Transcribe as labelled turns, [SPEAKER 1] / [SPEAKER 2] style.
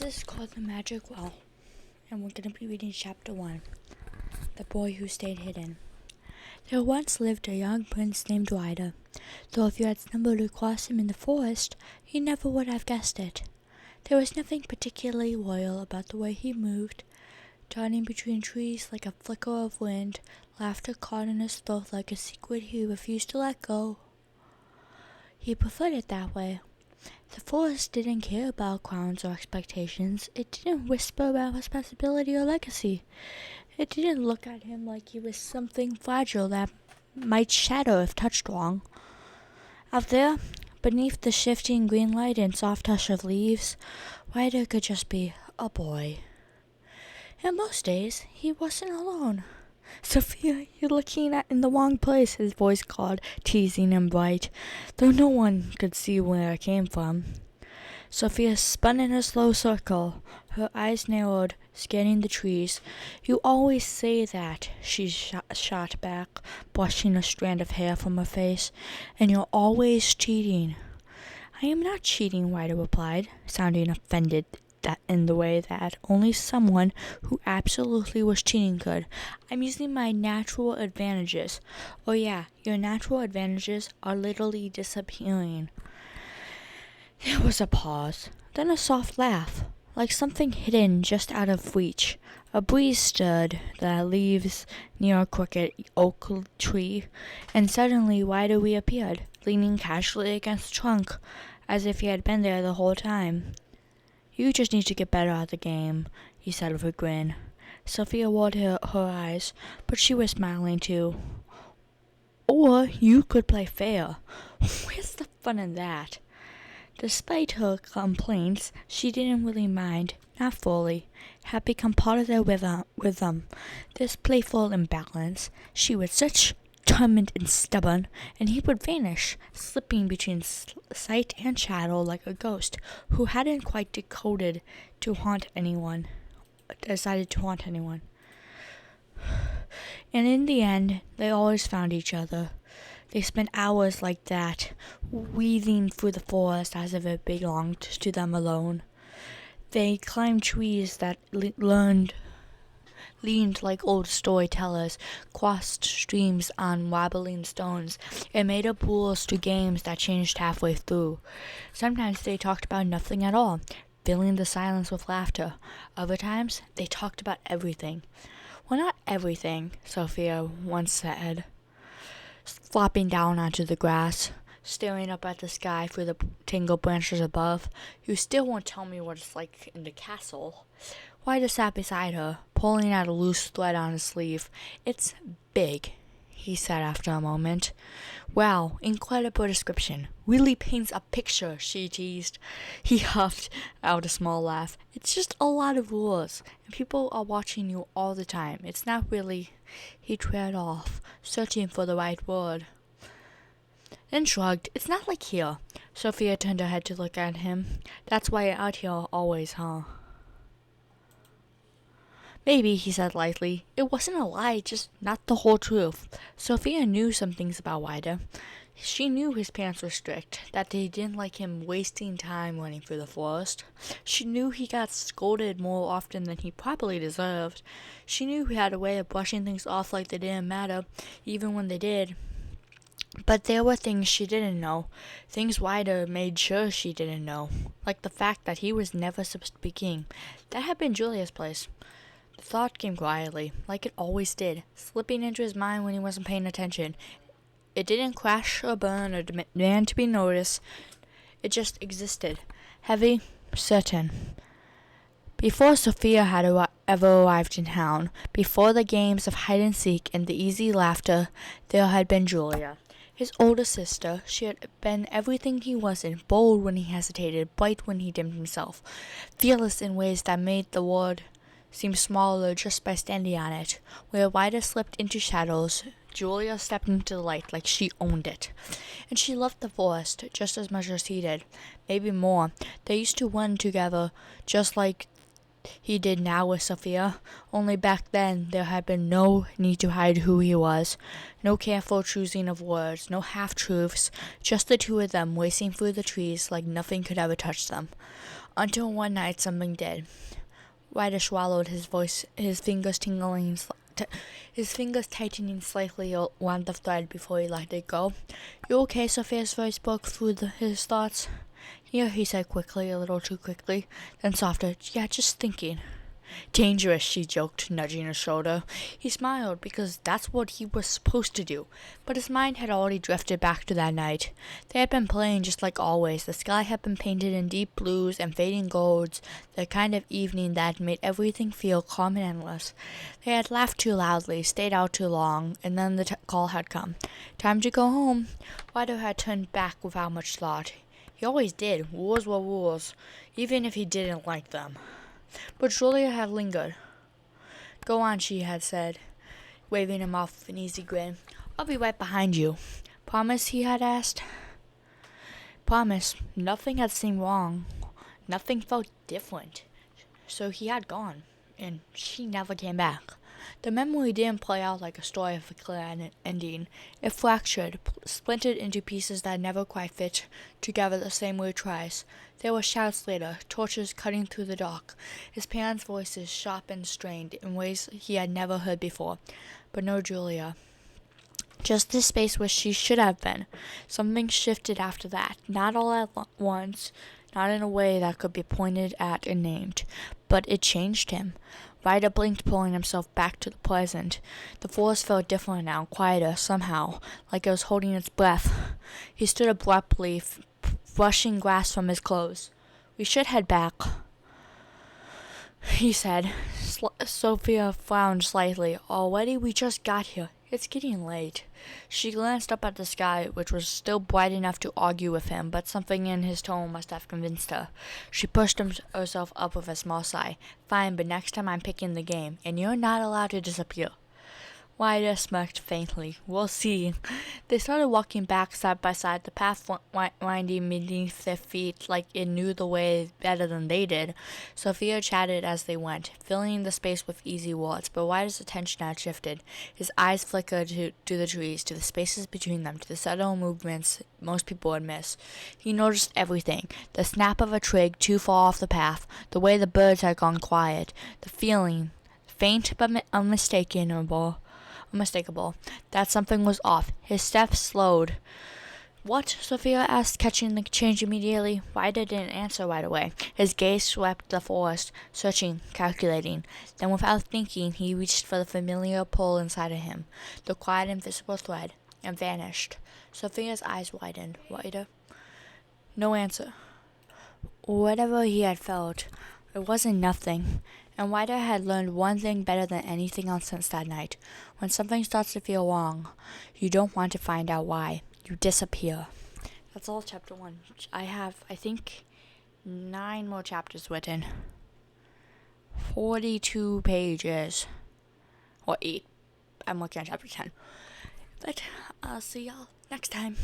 [SPEAKER 1] This is called The Magic Well, and we're going to be reading Chapter 1, The Boy Who Stayed Hidden. There once lived a young prince named Wida, though if you had stumbled across him in the forest, you never would have guessed it. There was nothing particularly royal about the way he moved, darting between trees like a flicker of wind, laughter caught in his throat like a secret he refused to let go. He preferred it that way. The forest didn't care about crowns or expectations. It didn't whisper about responsibility or legacy. It didn't look at him like he was something fragile that might shatter if touched wrong. Out there, beneath the shifting green light and soft hush of leaves, Ryder could just be a boy. And most days, he wasn't alone. "Sophia, you're looking in the wrong place," his voice called, teasing and bright, though no one could see where it came from. Sophia spun in a slow circle, her eyes narrowed, scanning the trees. "You always say that," she shot back, brushing a strand of hair from her face, "and you're always cheating." "I am not cheating," Ryder replied, sounding offended that in the way that only someone who absolutely was cheating could. "I'm using my natural advantages." "Oh yeah, your natural advantages are literally disappearing." There was a pause, then a soft laugh, like something hidden just out of reach. A breeze stirred the leaves near a crooked oak tree, and suddenly Ryder reappeared, leaning casually against the trunk, as if he had been there the whole time. "You just need to get better at the game," he said with a grin. Sophia rolled her eyes, but she was smiling too. "Or you could play fair." Where's the fun in that? Despite her complaints, she didn't really mind, not fully. It had become part of their rhythm, this playful imbalance. She was such determined and stubborn, and he would vanish, slipping between sight and shadow like a ghost who hadn't quite decided to haunt anyone. And in the end, they always found each other. They spent hours like that, weaving through the forest as if it belonged to them alone. They climbed trees that leaned like old storytellers, crossed streams on wobbling stones, and made up rules to games that changed halfway through. Sometimes they talked about nothing at all, filling the silence with laughter. Other times, they talked about everything. "Well, not everything," Sophia once said, flopping down onto the grass, staring up at the sky through the tangled branches above. "You still won't tell me what it's like in the castle." Ryder sat beside her, pulling at a loose thread on his sleeve. "It's big," he said after a moment. "Wow, incredible description. Really paints a picture," she teased. He huffed out a small laugh. "It's just a lot of rules, and people are watching you all the time. It's not really..." He trailed off, searching for the right word. Then shrugged. "It's not like here." Sophia turned her head to look at him. "That's why you're out here always, huh?" "Maybe," he said lightly. It wasn't a lie, just not the whole truth. Sophia knew some things about Ryder. She knew his parents were strict, that they didn't like him wasting time running through the forest. She knew he got scolded more often than he probably deserved. She knew he had a way of brushing things off like they didn't matter, even when they did. But there were things she didn't know, things Ryder made sure she didn't know, like the fact that he was never supposed to be king. That had been Julia's place. The thought came quietly, like it always did, slipping into his mind when he wasn't paying attention. It didn't crash or burn or demand to be noticed. It just existed, heavy, certain. Before Sophia had ever arrived in town, before the games of hide-and-seek and the easy laughter, there had been Julia. His older sister. She had been everything he wasn't, bold when he hesitated, bright when he dimmed himself, fearless in ways that made the world seemed smaller just by standing on it. Where Ryder slipped into shadows, Julia stepped into the light like she owned it. And she loved the forest just as much as he did, maybe more. They used to run together just like he did now with Sophia, only back then there had been no need to hide who he was, no careful choosing of words, no half-truths, just the two of them racing through the trees like nothing could ever touch them. Until one night something did. Ryder swallowed, his fingers tightening slightly around the thread before he let it go. "You okay?" Sophia's voice broke through his thoughts. "Yeah," he said quickly, a little too quickly, then softer. "Yeah, just thinking." "Dangerous," she joked, nudging his shoulder. He smiled, because that's what he was supposed to do, but his mind had already drifted back to that night. They had been playing just like always. The sky had been painted in deep blues and fading golds, the kind of evening that made everything feel calm and endless. They had laughed too loudly, stayed out too long, and then the call had come. Time to go home. Ryder had turned back without much thought. He always did. Rules were rules, even if he didn't like them. But Julia had lingered. "Go on," she had said, waving him off with an easy grin. "I'll be right behind you." "Promise?" he had asked. Promise. Nothing had seemed wrong. Nothing felt different. So he had gone, and she never came back. The memory didn't play out like a story of a clear ending. It fractured, splintered into pieces that never quite fit together the same way twice. There were shouts later, torches cutting through the dark, his parents' voices sharp and strained in ways he had never heard before. But no Julia. Just the space where she should have been. Something shifted after that, not all at once, not in a way that could be pointed at and named, but it changed him. Ryder blinked, pulling himself back to the present. The forest felt different now, quieter, somehow, like it was holding its breath. He stood abruptly, brushing grass from his clothes. "We should head back," he said. Sophia frowned slightly. "Already? We just got here. It's getting late." She glanced up at the sky, which was still bright enough to argue with him, but something in his tone must have convinced her. She pushed herself up with a small sigh. "Fine, but next time I'm picking the game, and you're not allowed to disappear." Ryder smirked faintly. "We'll see." They started walking back side by side, the path winding beneath their feet like it knew the way better than they did. Sophia chatted as they went, filling the space with easy words, but Ryder's attention had shifted. His eyes flickered to the trees, to the spaces between them, to the subtle movements most people would miss. He noticed everything: the snap of a twig too far off the path, the way the birds had gone quiet, the feeling, faint but unmistakable, that something was off. His steps slowed. "What?" Sophia asked, catching the change immediately. Ryder didn't answer right away. His gaze swept the forest, searching, calculating. Then, without thinking, he reached for the familiar pull inside of him, the quiet, invisible thread, and vanished. Sophia's eyes widened. "Ryder?" No answer. Whatever he had felt, it wasn't nothing. And Ryder had learned one thing better than anything else since that night. When something starts to feel wrong, you don't want to find out why. You disappear. That's all chapter 1. I have, I think, 9 more chapters written. 42 pages. Or 8. I'm working on chapter 10. But I'll see y'all next time.